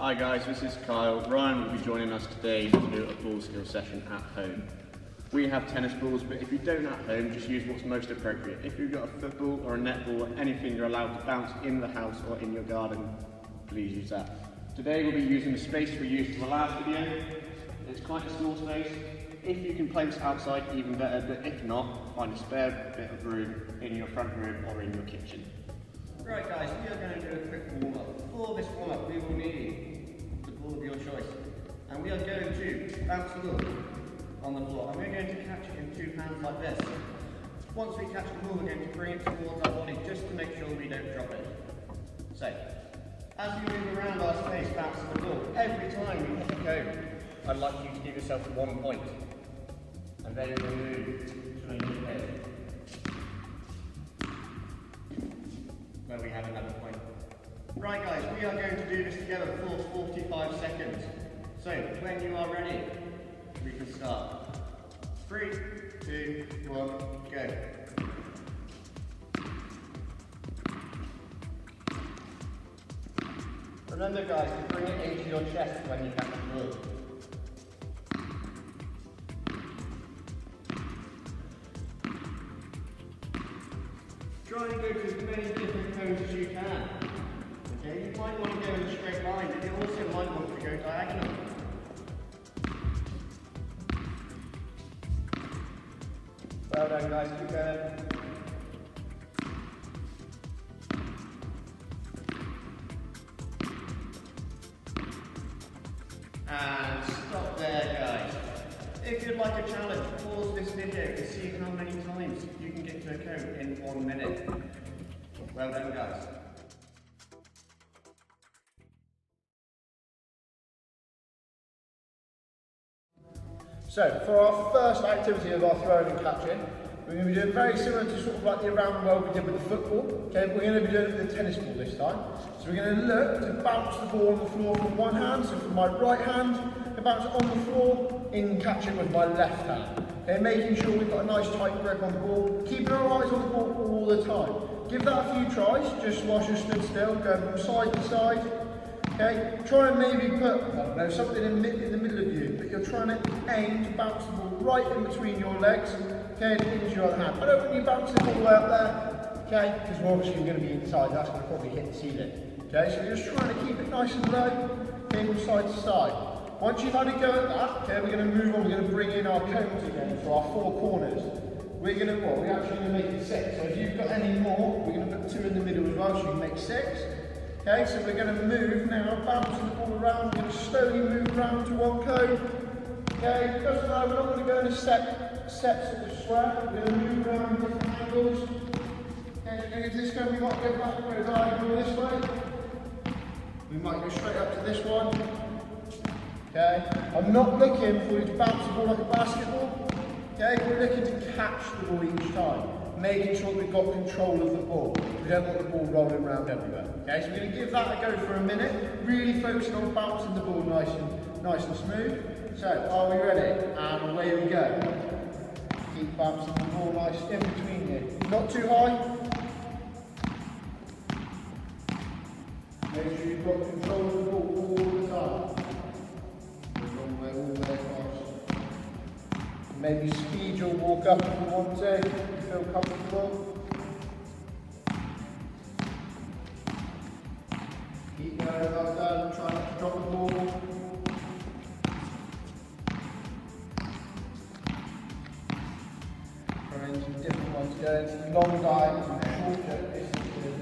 Hi guys, this is Kyle. Ryan will be joining us today to do a ball skill session at home. We have tennis balls, but if you don't at home, just use what's most appropriate. If you've got a football or a netball or anything you're allowed to bounce in the house or in your garden, please use that. Today we'll be using the space we used for the last video. It's quite a small space. If you can play this outside, even better, but if not, find a spare bit of room in your front room or in your kitchen. Right guys, we are going to do a quick warm-up. For this warm-up we will need the ball of your choice. And we are going to bounce the ball on the floor. And we're going to catch it in two hands like this. Once we catch the ball, we're going to bring it towards our body just to make sure we don't drop it. So, as you move around our space bouncing the ball, every time you hit the cone, I'd like you to give yourself 1 point. And then we'll move to a new head, where we have another point. Right guys, we are going to do this together for 45 seconds. So, when you are ready, we can start. 3, 2, 1, go. Remember guys, to bring it into your chest when you catch the ball. Try and go to as many different cones as you can. Okay, you might want to go in a straight line, but you also might want to go diagonal. Well done guys, keep going. And stop there guys. If you'd like a challenge, pause this video to see how many times you can get to a cone in 1 minute. Well done guys. So for our first activity of our throwing and catching, we're going to be doing very similar to sort of like the around the world we did with the football. Okay, we're going to be doing it with the tennis ball this time. So we're going to look to bounce the ball on the floor with one hand. So from my right hand, I bounce it on the floor, in catch it with my left hand. Okay, making sure we've got a nice tight grip on the ball, keeping our eyes on the ball all the time. Give that a few tries, just whilst you're stood still, going from side to side. Okay, try and maybe put, I don't know, something in the middle of you, but you're trying to aim to bounce the ball right in between your legs, okay, and into your other hand. I don't want you bouncing all the way up there, okay, because we're obviously going to be inside, that's going to probably hit the ceiling. Okay, so you're just trying to keep it nice and low, okay, from side to side. Once you've had a go at that, okay, we're going to move on, we're going to bring in our cones again for our 4 corners. We're going to, well, we're actually going to make it 6, so if you've got any more, we're going to put 2 in the middle as well, so you can make 6. Okay, so we're going to move now, bouncing the ball around, we're going to slowly move around to 1 cone. Okay, doesn't matter, we're not going to go in a sets of the square, we're going to move around different angles. Okay, if this cone, we might go back and go diagonal this way. We might go straight up to this one. Okay, I'm not looking for you to bounce the ball like a basketball. Okay, we're looking to catch the ball each time, making sure we've got control of the ball. We don't want the ball rolling around everywhere. Okay, so we're going to give that a go for a minute, really focusing on bouncing the ball nice and smooth. So, are we ready? And away we go. Keep bouncing the ball nice in between you. Not too high. Make sure you've got control of the ball all the time. All the way across. Maybe speed your walk up if you want to, if you feel comfortable. Keep going like that, try not to drop the ball. Trying some different ones, going some long dives and shorter distances.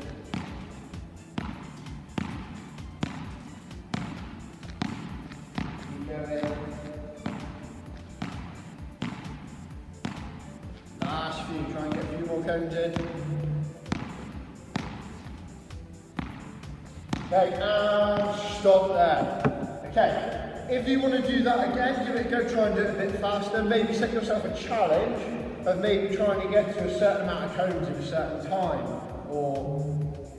Keep going. Last few, try and get a few more cones in. Okay, and stop there. Okay, if you want to do that again, give it a go, try and do it a bit faster. Maybe set yourself a challenge of maybe trying to get to a certain amount of cones in a certain time. Or,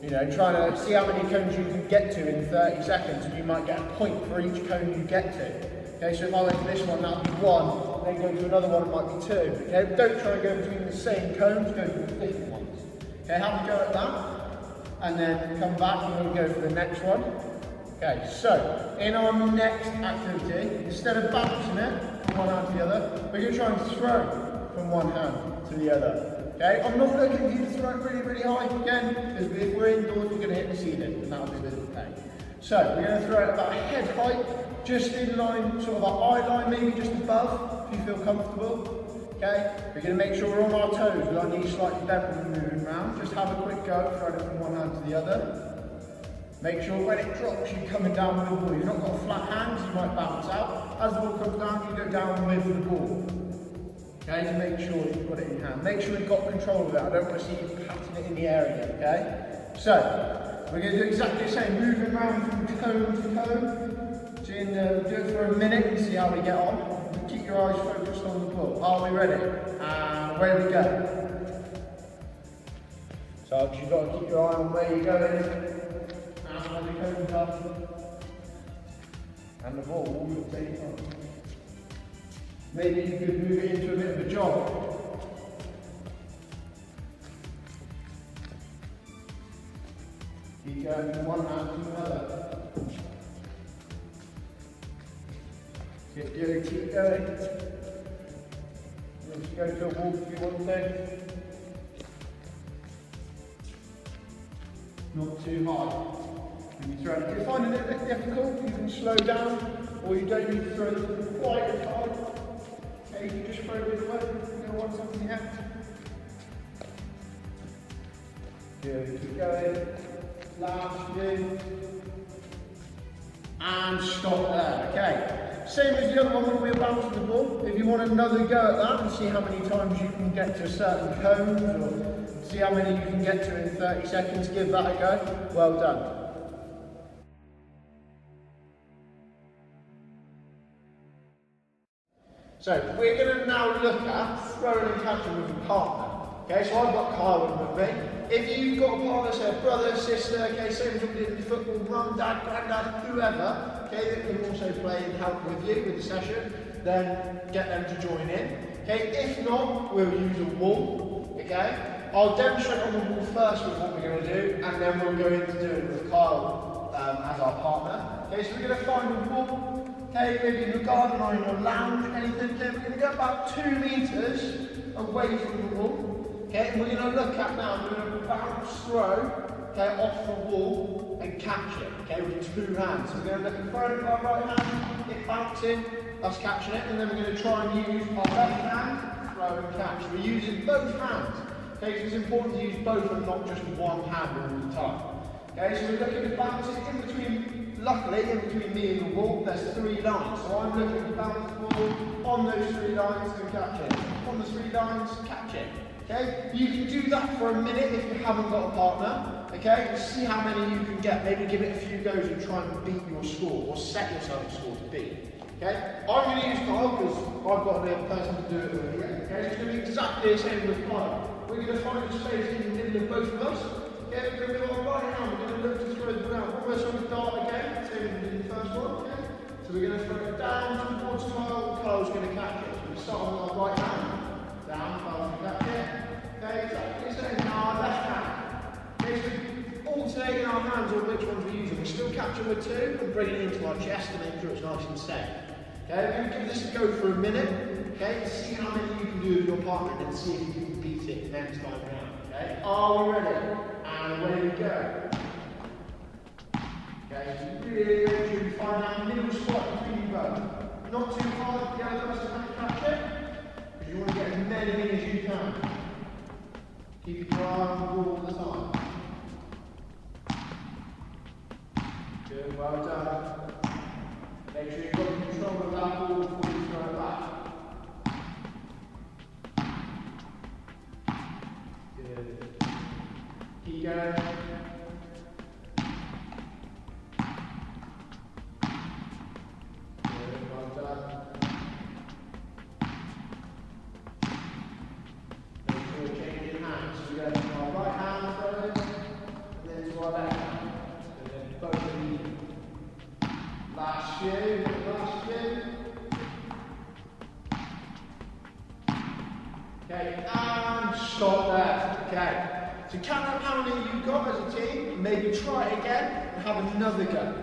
you know, trying to see how many cones you can get to in 30 seconds, and you might get a point for each cone you get to. Okay, so if I went to this one, that would be 1, then go to another one, it might be 2. Okay, don't try and go between the same cones, go for different ones. Okay, have a go at that, and then come back and we'll go for the next one. Okay, so in our next activity, instead of bouncing it from one hand to the other, we're going to try and throw from one hand to the other. Okay, I'm not looking for you to throw it really, really high again, because if we're indoors, we're going to hit the ceiling, and that'll be a bit of a pain. So we're going to throw it about head height, just in line, sort of our eye line, maybe just above, if you feel comfortable. Okay, we're going to make sure we're on our toes, with our knees slightly bent when we're moving around. Just have a quick go, throw it from one hand to the other. Make sure when it drops, you're coming down with the ball. You've not got flat hands, you might bounce out. As the ball comes down, you go down with the ball. Okay, to make sure you've got it in hand. Make sure you've got control of it. I don't want to see you patting it in the air again, okay? So, we're going to do exactly the same, moving around from cone to cone. So do it for a minute and see how we get on. Keep your eyes focused on the ball. Are we ready? And away we go. So you've got to keep your eye on where you're going. And the cones up. And the ball will move at the same time. Maybe you could move it into a bit of a jog. Keep going from one hand to another. Keep going. Just go to a walk if you want to. Not too high. And you throw it. If you're finding it a bit difficult, you can slow down, or you don't need to throw it quite as high. Okay, you can just throw it away. You don't want something yet. Good, keep going. Last few. And stop there. Okay. Same as the other one when we were bouncing the ball. If you want another go at that and see how many times you can get to certain cones, or see how many you can get to in 30 seconds, give that a go. Well done. So we're going to now look at throwing and catching with a partner. Okay, so I've got Kyle with me. If you've got a partner, say a brother, sister, okay, same as we did in football, mum, dad, granddad, whoever, okay, that can also play and help with you with the session, then get them to join in. Okay, if not, we'll use a wall. Okay, I'll demonstrate on the wall first with what we're going to do, and then we'll go into doing it with Kyle as our partner. Okay, so we're going to find a wall. Okay, maybe in the garden or in your lounge, anything. Okay, we're going to go about 2 meters away from the wall. Okay, and we're going to look at now, we're going to bounce throw, okay, off the wall and catch it, okay, with 2 hands. So we're going to look and throw it with our right hand, it bouncing, us catching it, and then we're going to try and use our left hand, throw and catch. We're using both hands. Okay, so it's important to use both and not just one hand all the time. Okay, so we're looking to bounce it in between, luckily, in between me and the wall, there's 3 lines. So I'm looking to bounce the ball on those 3 lines and catch it. On the 3 lines, catch it. Okay, you can do that for a minute if you haven't got a partner. Okay, and see how many you can get. Maybe give it a few goes and try and beat your score, or set yourself a score to beat. Okay, I'm going to use Kyle because I've got another person to do it with. Okay, so it's going to be exactly the same with Kyle. We're going to find a space in the middle of both of us. Okay, we're going to go right now. We're going to look to throw it down. Almost on the dart again, same as we did the first one. Okay, so we're going to throw it down towards Kyle. Kyle's going to catch it. So we start on our right hand. Down, Kyle's going to catch it. Okay, exactly the same. Now our left hand. Okay, so alternating our hands on which ones we're using. We're still catching with 2 and bringing it into our chest to make sure it's nice and safe. Okay, we're going to give this a go for a minute. Okay, see how many you can do with your partner and then see if you can beat it the next time around. Okay, are we ready? And away we go. Okay, so really make sure you find that middle spot between you both. Not too hard for the other person to catch it, because you want to get as many in as you can. Keep your eye on the ball all the time. Good, well done. Make sure you've got control of that ball before you throw it back. Good. Keep going. Good, well done. Make sure you're changing hands. So we go to our right hand first, and then to our left hand. And then both of you. Last few. Okay, and stop there. Okay, so count up how many you've got as a team, maybe try it again and have another go.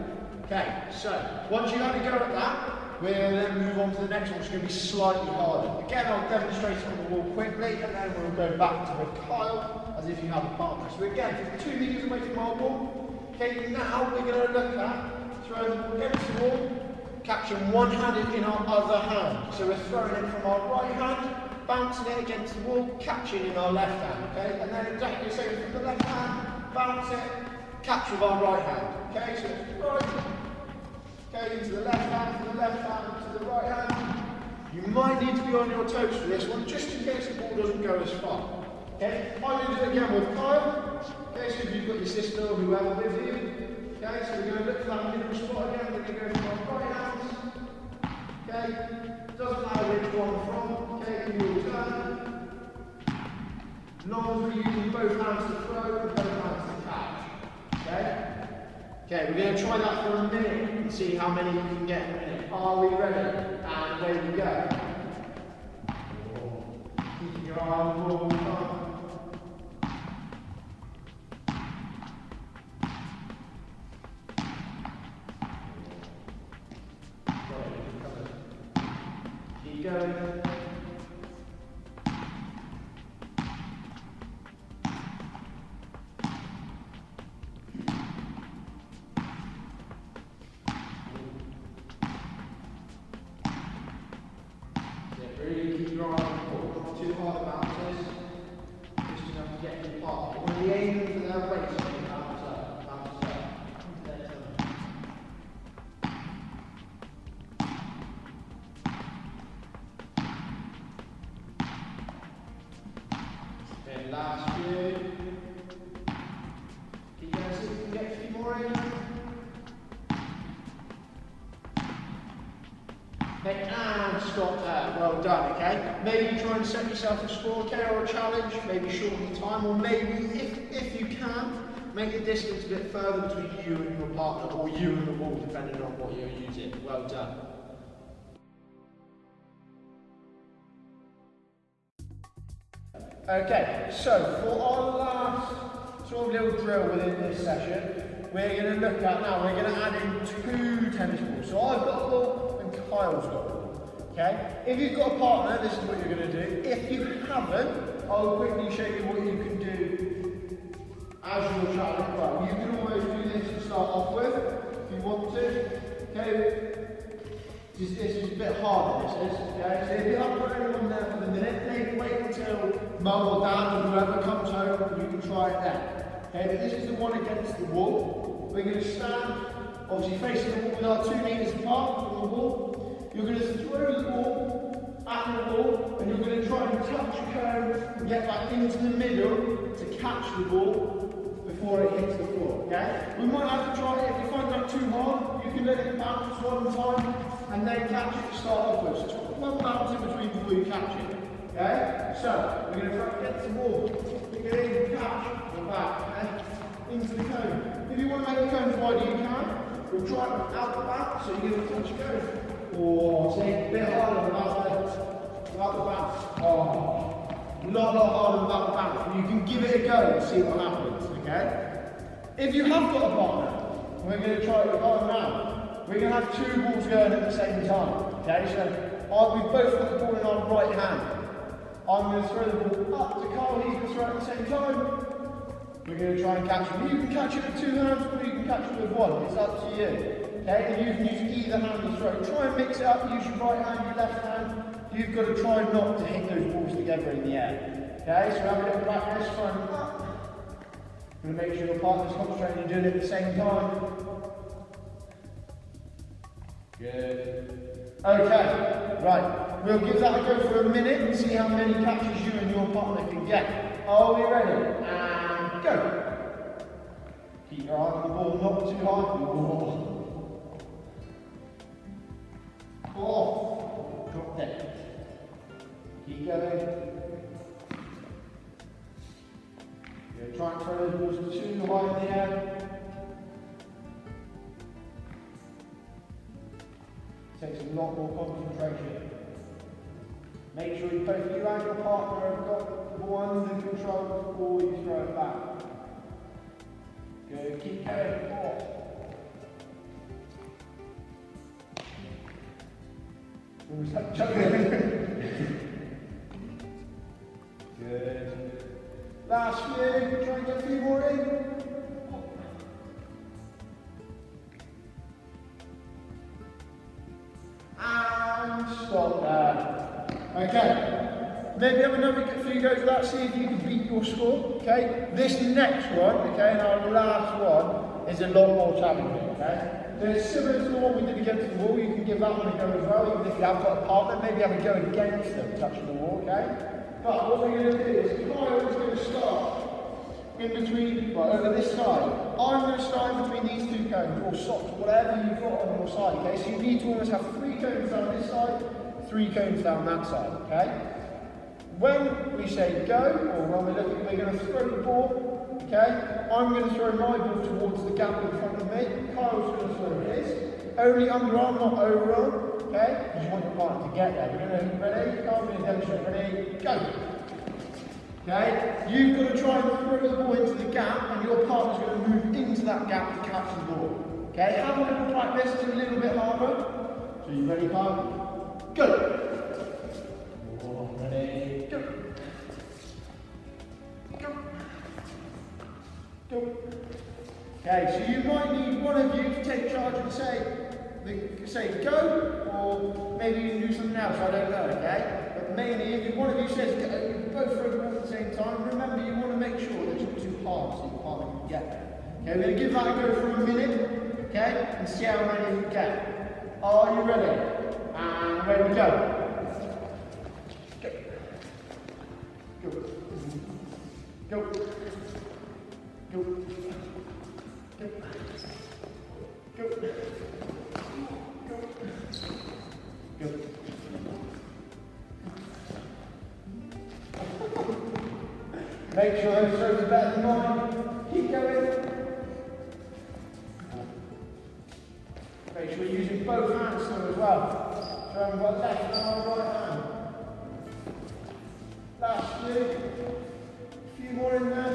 Okay, so once you've had a go at that, we'll then move on to the next one, which is going to be slightly harder. Again, I'll demonstrate it on the wall quickly, and then we'll go back to with Kyle, as if you have a partner. So again, 2 metres away from our wall. Okay, now we're going to look at throwing the ball against the wall, catching one-handed in our other hand. So we're throwing it from our right hand, bouncing it against the wall, catching in our left hand, okay? And then exactly the same from the left hand, bounce it, catch with our right hand, okay? So it's right, okay, into the left hand, to the left hand, to the right hand. You might need to be on your toes for this one, just in case the ball doesn't go as far. Okay, I'm going to do it again with Kyle. Okay, so if you've got your sister or whoever with you. Okay, so we're going to look for that middle spot again. We're going to go from our right hands. Okay, doesn't matter which one from. Okay, you will turn. As long as we're using both hands to throw and both hands to catch. Okay? Okay, we're going to try that for a minute and see how many you can get in a minute. Are we ready? And there we go. Keep your arm all the time. Keep going. Really keep your eye on the ball, not too hard bounces, just enough to get in the park. You want to be aiming for their waist when you bounce up, bounce up. Okay, last few. Keep going, see if you can get a few more in. Okay, and stop there. Well done, okay? Maybe try and set yourself a score, okay, or a challenge, maybe shorten the time, or maybe, if you can, make the distance a bit further between you and your partner, or you and the ball, depending on what you're using. Well done. Okay, so for our last sort of little drill within this session, we're going to look at now, we're going to add in 2 tennis balls. So I've got a ball and Kyle's got a ball. Okay? If you've got a partner, this is what you're going to do. If you haven't, I'll quickly show you what you can do as your challenge. Well, you can always do this to start off with, if you want to. Okay? This is a bit harder, this is. Okay? So if you haven't got anyone there for the minute, maybe wait until mum or dad or whoever comes home and you can try it then. Okay, but this is the one against the wall. We're going to stand, obviously facing the wall with our 2 metres apart from the wall. You're going to throw the ball at the wall and you're going to try and touch your cone and get back into the middle to catch the ball before it hits the floor. Okay? We might have to try it. If you find that too hard, you can let it bounce one time and then catch it to start off with. So one bounce in between before you catch it. Okay? So, we're going to throw it against the wall. You're going to catch the back, okay? Into the cone. If you want to make the cone as wide as you can, we'll try it out the back, so you're going to touch your cone. Or say a bit harder without the bounce. Oh, a lot harder without the bounce. You can give it a go and see what happens, okay? If you have got a partner, we're going to try it with partner now. We're going to have 2 balls going at the same time, okay? So, we've both got the ball in our right hand. I'm going to throw the ball up to Carl, he's going to throw it at the same time. We're going to try and catch it. You can catch it with 2 hands or you can catch it with 1. It's up to you. Okay? And you can use either hand to throw. Try and mix it up. Use your right hand, your left hand. You've got to try not to hit those balls together in the air. Okay? So have a little practice. Try and up. You're going to make sure your partner's concentrating and doing it at the same time. Good. Okay. Right. We'll give that a go for a minute and see how many catches you and your partner can get. Are we ready? And go. Keep your eye on the ball, not too high. 4. Drop dead. Keep going. You're trying to throw those balls too high in the air. Takes a lot more concentration. Make sure you both you and your partner have got the ball under control before you throw it back. Good, keep going. 4. Good. Last few, try and get a few more in. And stop there. Okay. Maybe have another few goes of that, see if you can beat your score. Okay. This next one, okay, and our last one is a lot more challenging. Okay. They're similar to the one we did against the wall. You can give that one a go as well, even if you haven't got a partner. Maybe have a go against them, touching the wall. Okay. But what we're going to do is Kyle is going to start in between, well, over this side. I'm going to start in between these two cones, or socks, whatever you've got on your side, okay? So you need to almost have 3 cones down this side, 3 cones down that side, okay? When we say go, or when we're looking, we're going to throw the ball, okay? I'm going to throw my ball towards the gap in front of me. Kyle's going to throw his. Only underarm, not overarm, okay? Because you want your partner to get there. We're going to, ready? Kyle's going to demonstrate, ready, go! Okay, you've got to try and throw the ball into the gap, and your partner's going to move into that gap to catch the ball. Okay, have a little practice, it's a little bit harder. So you ready, Kyle? Go! Ready, go! Go! Go! Okay, so you might need one of you to take charge and say go, or maybe you can do something else, I don't know, okay? But mainly, if one of you says go, you both throw the ball at the same time. Remember, you want to make sure that it's not too hard so your partner can get there. Okay, we're going to give that a go for a minute, okay, and see how many you get. Are you ready? And ready to go. Go. Go. Go. Go. Go. Go. Go. Go. Make sure those throws are better than mine. Keep going. Make sure you're using both hands still as well. Throw them by left and our right hand. Last few. A few more in there.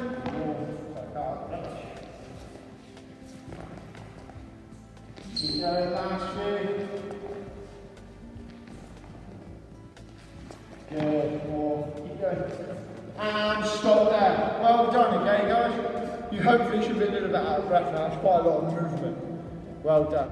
Keep going, last few. Good, more. Keep going. And stop there. Well done, okay guys? You hopefully should be a little bit out of breath now. It's quite a lot of movement. Well done.